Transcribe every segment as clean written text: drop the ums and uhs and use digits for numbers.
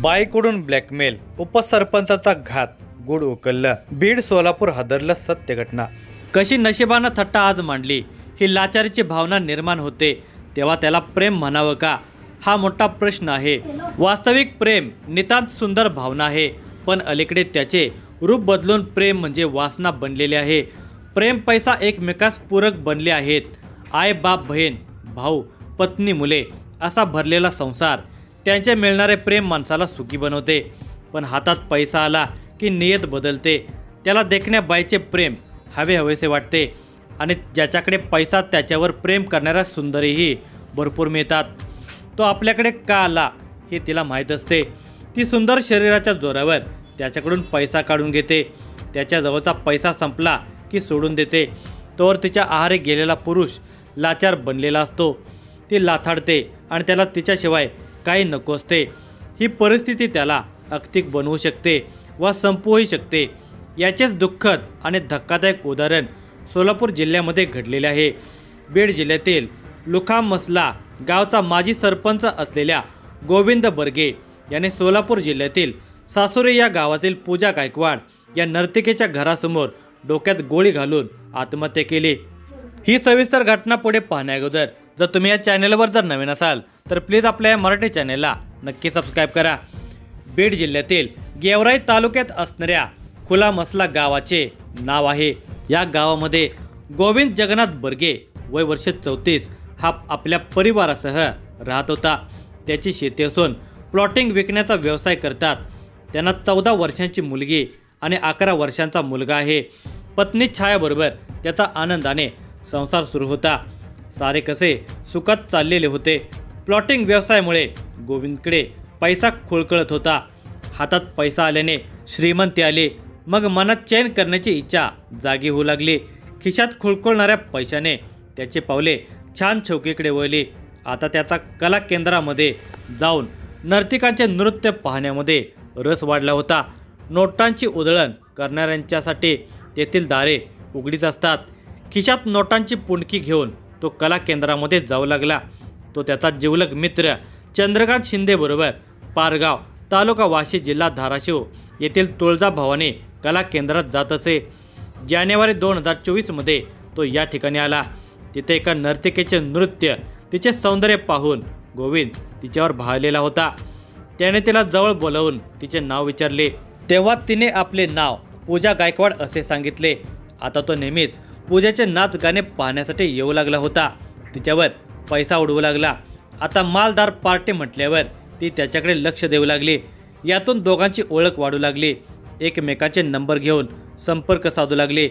बाईकडून blackmail, उपसरपंचाचा घात, good उकललं. Beed Solapur हादरलं सत्य घटना. कशी नशिबानं थट्टा आज मांडली. ही लाचारीची भावना निर्माण होते तेव्हा त्याला प्रेम म्हणावं का, हा मोठा प्रश्न आहे. वास्तविक प्रेम नितांत सुंदर भावना आहे, पण अलीकडे त्याचे रूप बदलून प्रेम म्हणजे वासना बनलेले आहे. प्रेम पैसा एकमेकास पूरक बनले आहेत. आई बाप बहीण भाऊ पत्नी मुले असा भरलेला संसार. त्यांचे मिळणारे प्रेम माणसाला सुखी बनवते, पण हातात पैसा आला की नियत बदलते. त्याला देखण्या बाईचे प्रेम हवे हवेसे वाटते आणि ज्याच्याकडे पैसा त्याच्यावर प्रेम करणाऱ्या सुंदरीही भरपूर मिळतात. तो आपल्याकडे का आला हे तिला माहीत असते. ती सुंदर शरीराच्या जोरावर त्याच्याकडून पैसा काढून घेते. त्याच्याजवळचा पैसा संपला की सोडून देते. तोवर तिच्या आहारी गेलेला पुरुष लाचार बनलेला असतो. ती लाथाडते आणि त्याला तिच्याशिवाय काही नको असते. ही परिस्थिती त्याला अगतिक बनवू शकते व संपवूही शकते. याचेच दुःखद आणि धक्कादायक उदाहरण सोलापूर जिल्ह्यामध्ये घडलेले आहे. बीड जिल्ह्यातील लुखामसला गावचा माजी सरपंच असलेल्या गोविंद बर्गे याने सोलापूर जिल्ह्यातील सासुरे या गावातील पूजा गायकवाड या नर्तिकेच्या घरासमोर डोक्यात गोळी घालून आत्महत्या केली. ही सविस्तर घटना पुढे पाहण्याअगोदर जर तुम्ही या चॅनलवर जर नवीन असाल तर प्लीज आपल्या या मराठी चॅनलला नक्की सबस्क्राईब करा. बीड जिल्ह्यातील गेवराई तालुक्यात असणाऱ्या खुलामसला गावाचे नाव आहे. या गावामध्ये गोविंद जगन्नाथ बर्गे वय वर्ष 34 हा आपल्या परिवारासह राहत होता. त्याची शेती असून प्लॉटिंग विकण्याचा व्यवसाय करतात. त्यांना 14 वर्षांची मुलगी आणि 11 वर्षांचा मुलगा आहे. पत्नी छायाबरोबर त्याचा आनंदाने संसार सुरू होता. सारे कसे सुखात चाललेले होते. प्लॉटिंग व्यवसायामुळे गोविंदकडे पैसा खुळखळत होता. हातात पैसा आल्याने श्रीमंती आली. मग मनात चैन करण्याची इच्छा जागी होऊ लागली. खिशात खुळखुळणाऱ्या पैशाने त्याचे पावले छान चौकीकडे वळली. आता त्याचा कला केंद्रामध्ये जाऊन नर्तिकांचे नृत्य पाहण्यामध्ये रस वाढला होता. नोटांची उधळण करणाऱ्यांच्यासाठी तेथील दारे उघडीच असतात. खिशात नोटांची पुंडकी घेऊन तो कला केंद्रामध्ये जाऊ लागला. तो त्याचा जिवलग मित्र चंद्रकांत शिंदे बरोबर पारगाव तालुका वाशी जिल्हा धाराशिव येथील तुळजाभवानी कला केंद्रात जात असे. जानेवारी 2024 मध्ये तो या ठिकाणी आला. तिथे एका नर्तिकेचे नृत्य, तिचे सौंदर्य पाहून गोविंद तिच्यावर भाळलेला होता. त्याने तिला जवळ बोलावून तिचे नाव विचारले. तेव्हा तिने आपले नाव पूजा गायकवाड असे सांगितले. आता तो नेहमीच पूजाचे नाच गाणे पाहण्यासाठी येऊ लागला होता. तिच्यावर पैसा उडवू लागला. आता मालदार पार्टी म्हटल्यावर ती त्याच्याकडे लक्ष देऊ लागली. यातून दोघांची ओळख वाढू लागली. एकमेकांचे नंबर घेऊन संपर्क साधू लागले.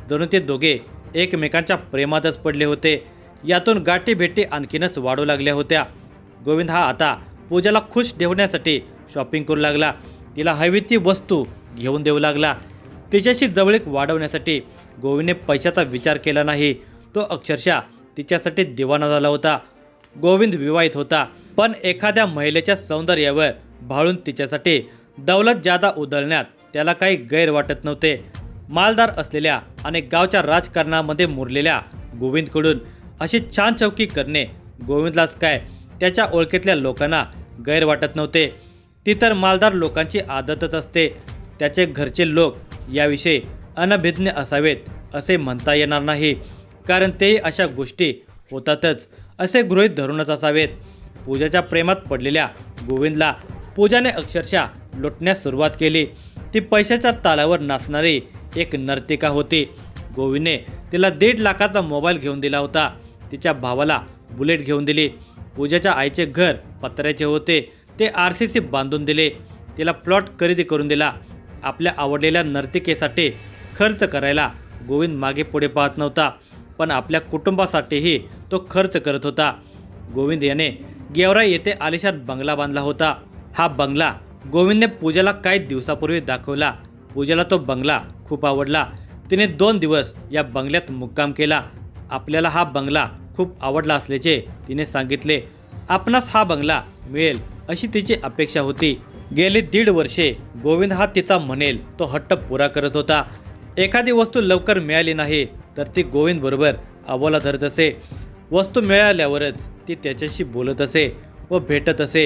जणू ते दोघे एकमेकांच्या प्रेमातच पडले होते. यातून गाठी भेटी आणखीनच वाढू लागल्या होत्या. गोविंद हा आता पूजाला खुश ठेवण्यासाठी शॉपिंग करू लागला. तिला हवी ती वस्तू घेऊन देऊ लागला. तिच्याशी जवळीक वाढवण्यासाठी गोविंदने पैशाचा विचार केला नाही. तो अक्षरशः तिच्यासाठी दिवाना झाला होता. गोविंद विवाहित होता, पण एखाद्या महिलेच्या सौंदर्यावर भाळून तिच्यासाठी दौलत जादा उधळण्यात त्याला काही गैर वाटत नव्हते. मालदार असलेल्या आणि गावच्या राजकारणामध्ये मुरलेल्या गोविंदकडून अशी छान चौकी करणे गोविंदलाच काय त्याच्या ओळखीतल्या लोकांना गैर वाटत नव्हते. ती तर मालदार लोकांची आदतच असते. त्याचे घरचे लोक याविषयी अनभिज्ञ असावेत असे म्हणता येणार नाही, कारण तेही अशा गोष्टी होतातच असे गृहीत धरूनच असावेत. पूजाच्या प्रेमात पडलेल्या गोविंदला पूजाने अक्षरशः लुटण्यास सुरुवात केली. ती पैशाच्या तालावर नाचणारी एक नर्तिका होती. गोविंदने तिला 1.5 लाखाचा मोबाईल घेऊन दिला होता. तिच्या भावाला बुलेट घेऊन दिली. पूजाच्या आईचे घर पत्र्याचे होते, ते RCC बांधून दिले. तिला प्लॉट खरेदी करून दिला. आपल्या आवडलेल्या नर्तिकेसाठी खर्च करायला गोविंद मागे पुढे पाहत नव्हता, पण आपल्या कुटुंबासाठीही तो खर्च करत होता. गोविंद याने गेवराई येथे आलिशान बंगला बांधला होता. हा बंगला गोविंदने पूजाला काही दिवसापूर्वी दाखवला. पूजाला तो बंगला खूप आवडला. तिने 2 दिवस या बंगल्यात मुक्काम केला. आपल्याला हा बंगला खूप आवडला असल्याचे तिने सांगितले. आपणास हा बंगला मिळेल अशी तिची अपेक्षा होती. गेली 1.5 वर्षे गोविंद हा तिचा म्हणेल तो हट्ट पुरा करत होता. एखादी वस्तू लवकर मिळाली नाही तर ती गोविंद बरोबर अबोला धरत असे. वस्तू मिळाल्यावरच ती त्याच्याशी बोलत असे व भेटत असे.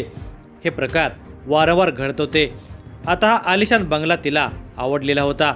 हे प्रकार वारंवार घडत होते. आता हा आलिशान बंगला तिला आवडलेला होता,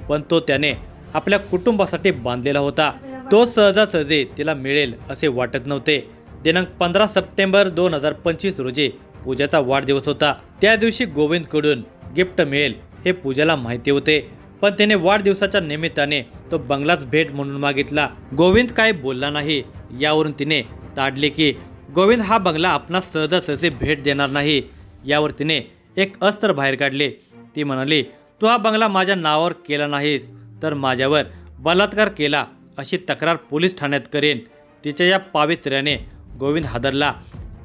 पण तो त्याने आपल्या कुटुंबासाठी बांधलेला होता. तो सहजासहजी तिला मिळेल असे वाटत नव्हते. दिनांक 15 सप्टेंबर 2025 रोजी पूजाचा वाढदिवस होता. त्या दिवशी गोविंदकडून गिफ्ट मिळेल हे पूजाला माहिती होते, पण त्याने वाढदिवसाच्या निमित्ताने तो बंगलाच भेट म्हणून मागितला. गोविंद काही बोलला नाही. यावरून तिने ताडले की गोविंद हा बंगला आपणास सहजासहजी भेट देणार नाही. यावर तिने एक अस्त्र बाहेर काढले. ती म्हणाली, तू हा बंगला माझ्या नावावर केला नाहीस तर माझ्यावर बलात्कार केला अशी तक्रार पोलीस ठाण्यात करेन. तिच्या या पावित्र्याने गोविंद हादरला.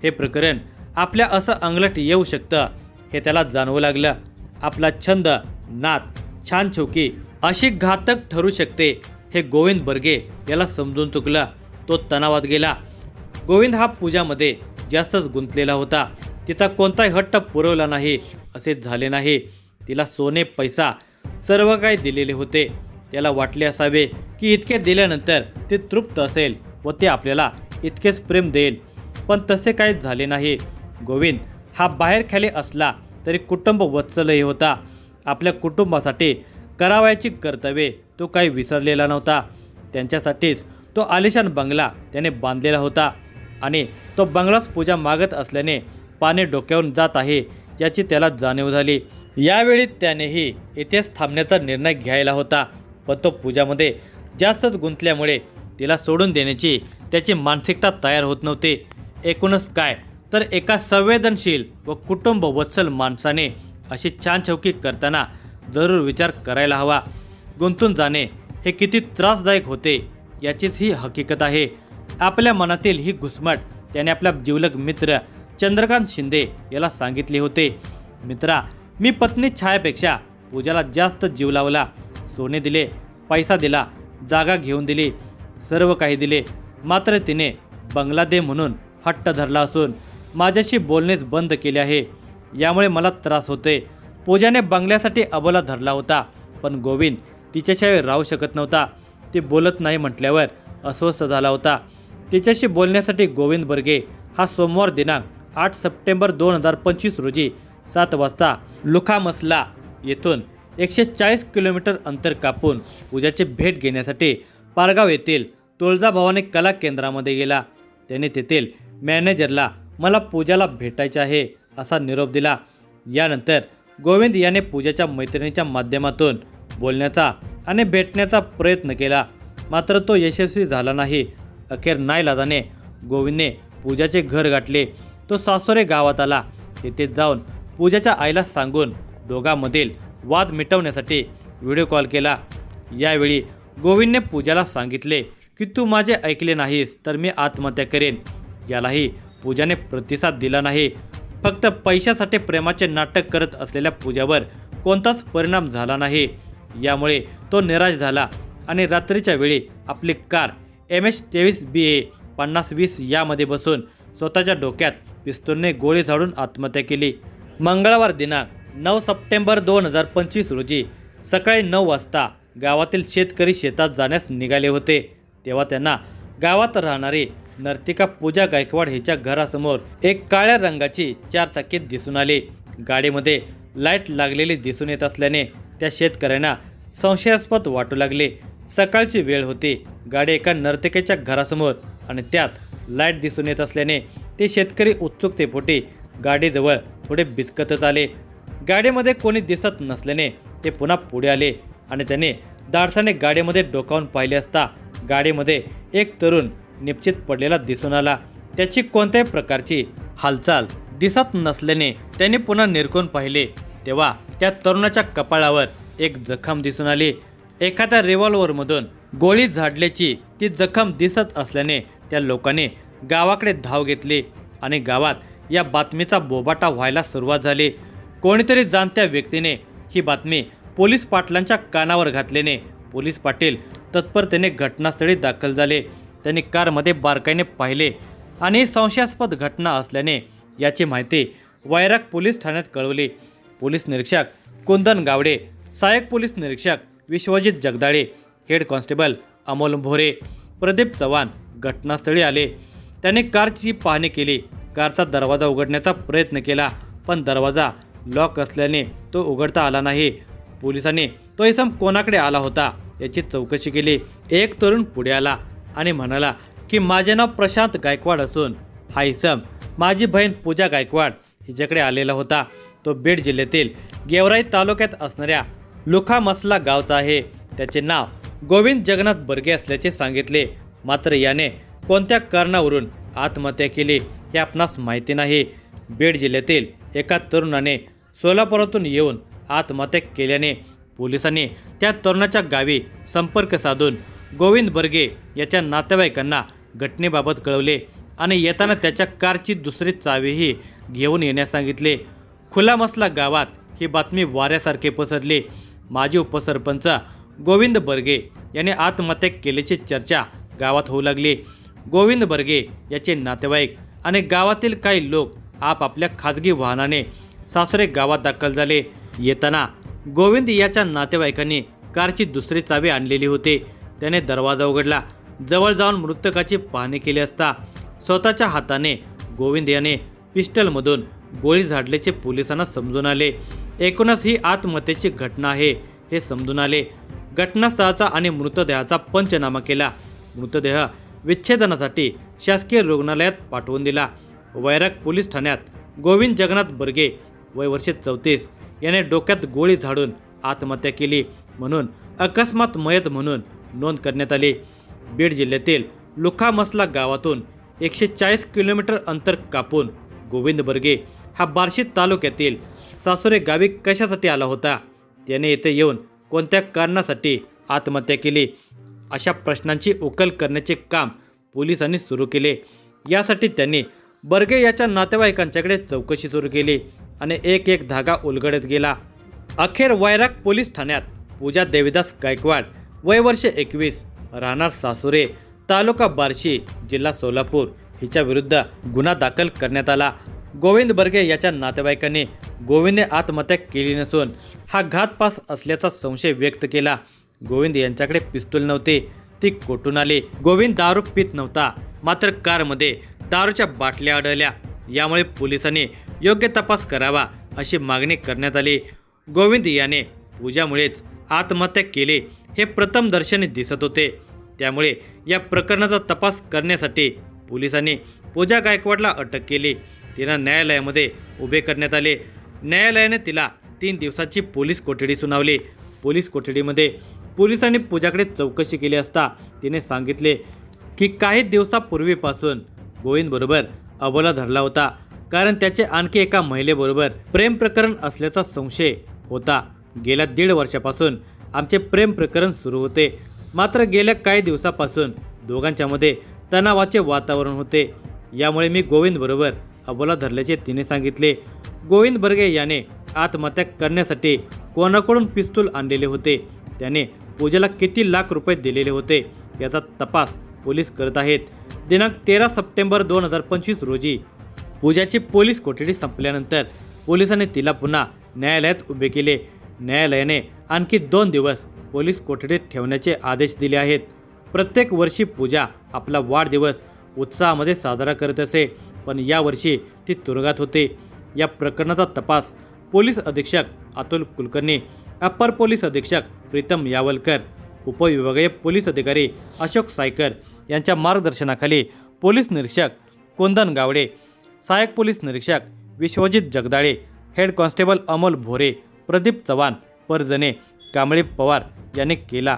हे प्रकरण आपल्या असं अंगलट येऊ शकतं हे त्याला जाणवू लागलं. आपला छंद, नात, छान छौकी अशी घातक ठरू शकते हे गोविंद बर्गे याला समजून चुकलं. तो तणावात गेला. गोविंद हा पूजामध्ये जास्तच गुंतलेला होता. तिचा कोणताही हट्ट पुरवला नाही असे झाले नाही. तिला सोने, पैसा सर्व काही दिलेले होते. त्याला वाटले असावे की इतके दिल्यानंतर ती तृप्त असेल व ते आपल्याला इतकेच प्रेम देईल, पण तसे काहीच झाले नाही. गोविंद हा बाहेर खाली असला तरी कुटुंब वत्सलही होता. आपल्या कुटुंबासाठी करावयाची कर्तव्ये तो काही विसरलेला नव्हता. त्यांच्यासाठीच तो आलिशान बंगला त्याने बांधलेला होता आणि तो बंगलाच पूजा मागत असल्याने पाणी डोक्यावरून जात आहे याची त्याला जाणीव झाली. यावेळी त्यानेही इथेच थांबण्याचा निर्णय घ्यायला होता, पण तो पूजामध्ये जास्तच गुंतल्यामुळे तिला सोडून देण्याची त्याची मानसिकता तयार होत नव्हती. एकूणच काय तर एका संवेदनशील व कुटुंब वत्सल माणसाने अशी छान छौकी करताना जरूर विचार करायला हवा. गुंतून जाणे हे किती त्रासदायक होते याचीच ही हकीकत आहे. आपल्या मनातील ही घुसमट त्याने आपल्या जिवलग मित्र चंद्रकांत शिंदे याला सांगितले होते. मित्रा, मी पत्नी छायापेक्षा पूजाला जास्त जीव लावला. सोने दिले, पैसा दिला, जागा घेऊन दिली, सर्व काही दिले. मात्र तिने बंगला दे म्हणून हट्ट धरला असून माझ्याशी बोलणेच बंद केले आहे. यामुळे मला त्रास होते. पूजाने बंगल्यासाठी अबोला धरला होता, पण गोविंद तिच्याशिवाय राहू शकत नव्हता. ती बोलत नाही म्हटल्यावर अस्वस्थ झाला होता. तिच्याशी बोलण्यासाठी गोविंद बर्गे हा सोमवार दिनांक 8 सप्टेंबर 2025 रोजी 7 वाजता लुखामसला येथून 140 किलोमीटर अंतर कापून पूजाची भेट घेण्यासाठी पारगाव येथील तुळजाभवानी कला केंद्रामध्ये गेला. त्याने तेथील मॅनेजरला मला पूजाला भेटायचे आहे असा निरोप दिला. यानंतर गोविंद याने पूजाच्या मैत्रिणीच्या माध्यमातून बोलण्याचा आणि भेटण्याचा प्रयत्न केला, मात्र तो यशस्वी झाला नाही. अखेर नाईलाजाने गोविंदने पूजाचे घर गाठले. तो सासोरे गावात आला. तेथे जाऊन पूजाच्या आईला सांगून दोघांमधील वाद मिटवण्यासाठी व्हिडिओ कॉल केला. यावेळी गोविंदने पूजाला सांगितले की तू माझे ऐकले नाहीस तर मी आत्महत्या करेन. यालाही पूजाने प्रतिसाद दिला नाही. फक्त पैशासाठी प्रेमाचे नाटक करत असलेल्या पूजावर कोणताच परिणाम झाला नाही. यामुळे तो निराश झाला आणि रात्रीच्या वेळी आपली कार MS 23 BA 5020 यामध्ये बसून स्वतःच्या डोक्यात पिस्तूलने गोळी झाडून आत्महत्या केली. मंगळवार दिनांक 9 सप्टेंबर 2025 रोजी सकाळी 9 वाजता गावातील शेतकरी शेतात जाण्यास निघाले होते. तेव्हा त्यांना गावात राहणारी नर्तिका पूजा गायकवाड हिच्या घरासमोर एक काळ्या रंगाची 4 चाकी दिसून आली. गाडीमध्ये लाईट लागलेली दिसून येत असल्याने त्या शेतकऱ्यांना संशयास्पद वाटू लागले. सकाळची वेळ होती. गाडी एका नर्तिकेच्या घरासमोर आणि त्यात लाईट दिसून येत असल्याने ते शेतकरी उत्सुकतेपोटी गाडीजवळ थोडे बिचकतच आले. गाडीमध्ये कोणी दिसत नसल्याने ते पुन्हा पुढे आले आणि त्याने धाडसाने गाडीमध्ये डोकावून पाहिले असता गाडीमध्ये एक तरुण निश्चित पडलेला दिसून आला. त्याची कोणत्याही प्रकारची हालचाल दिसत नसल्याने त्याने पुन्हा निरखून पाहिले. तेव्हा त्या तरुणाच्या कपाळावर एक जखम दिसून आली. एखाद्या रिव्हॉल्वरमधून गोळी झाडल्याची ती जखम दिसत असल्याने त्या लोकांनी गावाकडे धाव घेतली आणि गावात या बातमीचा बोबाटा व्हायला सुरुवात झाली. कोणीतरी जाणत्या व्यक्तीने ही बातमी पोलीस पाटलांच्या कानावर घातल्याने पोलीस पाटील तत्परतेने घटनास्थळी दाखल झाले. त्यांनी कारमध्ये बारकाईने पाहिले आणि संशयास्पद घटना असल्याने याची माहिती वैराग पोलीस ठाण्यात कळवली. पोलीस निरीक्षक कुंदन गावडे, सहाय्यक पोलीस निरीक्षक विश्वजित जगदाळे, हेड कॉन्स्टेबल अमोल भोरे, प्रदीप चव्हाण घटनास्थळी आले. त्यांनी कारची पाहणी केली. कारचा दरवाजा उघडण्याचा प्रयत्न केला, पण दरवाजा लॉक असल्याने तो उघडता आला नाही. पोलिसांनी तो इसम कोणाकडे आला होता याची चौकशी केली. एक तरुण पुढे आला आणि म्हणाला की माझे नाव प्रशांत गायकवाड असून हा इसम माझी बहीण पूजा गायकवाड हिच्याकडे आलेला होता. तो बीड जिल्ह्यातील गेवराई तालुक्यात असणाऱ्या लुखामसला गावचा आहे. त्याचे नाव गोविंद जगन्नाथ बर्गे असल्याचे सांगितले. मात्र याने कोणत्या कारणावरून आत्महत्या केली हे आपणास माहिती नाही. बीड जिल्ह्यातील एका तरुणाने सोलापुरातून येऊन आत्महत्या केल्याने पोलिसांनी त्या तरुणाच्या गावी संपर्क साधून गोविंद बर्गे याच्या नातेवाईकांना घटनेबाबत कळवले आणि येताना त्याच्या कारची दुसरी चावीही घेऊन येण्यास सांगितले. खुलामसला गावात ही बातमी वाऱ्यासारखे पसरली. माजी उपसरपंच गोविंद बर्गे याने आत्महत्या केल्याची चर्चा गावात होऊ लागली. गोविंद बर्गे याचे नातेवाईक आणि गावातील काही लोक आपापल्या खाजगी वाहनाने सासरे गावात दाखल झाले. येताना गोविंद याच्या नातेवाईकांनी कारची दुसरी चावी आणलेली होती. त्याने दरवाजा उघडला. जवळ जाऊन मृतकाची पाहणी केली असता स्वतःच्या हाताने गोविंद याने पिस्टलमधून गोळी झाडल्याचे पोलिसांना समजून आले. एकूणच ही आत्महत्येची घटना आहे हे समजून आले. घटनास्थळाचा आणि मृतदेहाचा पंचनामा केला. मृतदेह विच्छेदनासाठी शासकीय रुग्णालयात पाठवून दिला. वैराग पोलीस ठाण्यात गोविंद जगन्नाथ बर्गे वय वर्ष 34 याने डोक्यात गोळी झाडून आत्महत्या केली म्हणून अकस्मात मयत म्हणून नोंद करण्यात आली. बीड जिल्ह्यातील लुखामसला गावातून 140 किलोमीटर अंतर कापून गोविंद बर्गे हा बार्शी तालुक्यातील सासुरे गावी कशासाठी आला होता, त्याने येथे येऊन कोणत्या कारणासाठी आत्महत्या केली, अशा प्रश्नांची उकल करण्याचे काम पोलिसांनी सुरू केले. यासाठी त्यांनी बर्गे याच्या नातेवाईकांच्याकडे चौकशी सुरू केली आणि एक एक धागा उलगडत गेला. अखेर वैराग पोलीस ठाण्यात पूजा देवीदास गायकवाड वय वर्ष 21 राहणार सासुरे तालुका बार्शी जिल्हा सोलापूर हिच्या विरुद्ध गुन्हा दाखल करण्यात आला. गोविंद बर्गे याच्या नातेवाईकांनी गोविंदने आत्महत्या केली नसून हा घातपात असल्याचा संशय व्यक्त केला. गोविंद यांच्याकडे पिस्तूल नव्हते, ती कोठून आली? गोविंद दारू पित नव्हता, मात्र कारमध्ये दारूच्या बाटल्या आढळल्या. यामुळे पोलिसांनी योग्य तपास करावा अशी मागणी करण्यात आली. गोविंद याने पूजामुळेच आत्महत्या केली हे प्रथम दर्शनी दिसत होते. त्यामुळे या प्रकरणाचा तपास करण्यासाठी पोलिसांनी पूजा गायकवाडला अटक केली. तिला न्यायालयामध्ये उभे करण्यात आले. न्यायालयाने तिला 3 दिवसाची पोलीस कोठडी सुनावली. पोलीस कोठडीमध्ये पोलिसांनी पूजाकडे चौकशी केली असता तिने सांगितले की काही दिवसापूर्वीपासून गोविंदबरोबर अबोला धरला होता, कारण त्याचे आणखी एका महिलेबरोबर प्रेम प्रकरण असल्याचा संशय होता. गेल्या 1.5 वर्षापासून आमचे प्रेम प्रकरण सुरू होते, मात्र गेल्या काही दिवसापासून दोघांच्यामध्ये तणावाचे वातावरण होते. यामुळे मी गोविंदबरोबर अबोला धरल्याचे तिने सांगितले. गोविंद बर्गे याने आत्महत्या करण्यासाठी कोणाकडून पिस्तूल आणलेले होते, त्याने पूजाला किती लाख रुपये दिलेले होते याचा तपास पोलीस करत आहेत. दिनांक 13 सप्टेंबर 2025 रोजी पूजाची पोलीस कोठडी संपल्यानंतर पोलिसांनी तिला पुन्हा न्यायालयात उभे केले. न्यायालयाने आणखी 2 दिवस पोलीस कोठडीत ठेवण्याचे आदेश दिले आहेत. प्रत्येक वर्षी पूजा आपला वाढदिवस उत्साहामध्ये साजरा करत असे, पण यावर्षी ती तुरुंगात होते. या प्रकरणाचा तपास पोलीस अधीक्षक अतुल कुलकर्णी, अप्पर पोलीस अधीक्षक प्रीतम यावलकर, उपविभागीय पोलीस अधिकारी अशोक सायकर यांच्या मार्गदर्शनाखाली पोलीस निरीक्षक कुंदन गावडे, सहाय्यक पोलीस निरीक्षक विश्वजित जगदाळे, हेड कॉन्स्टेबल अमोल भोरे, प्रदीप चव्हाण, परजणे, कांबळे पवार यांनी केला.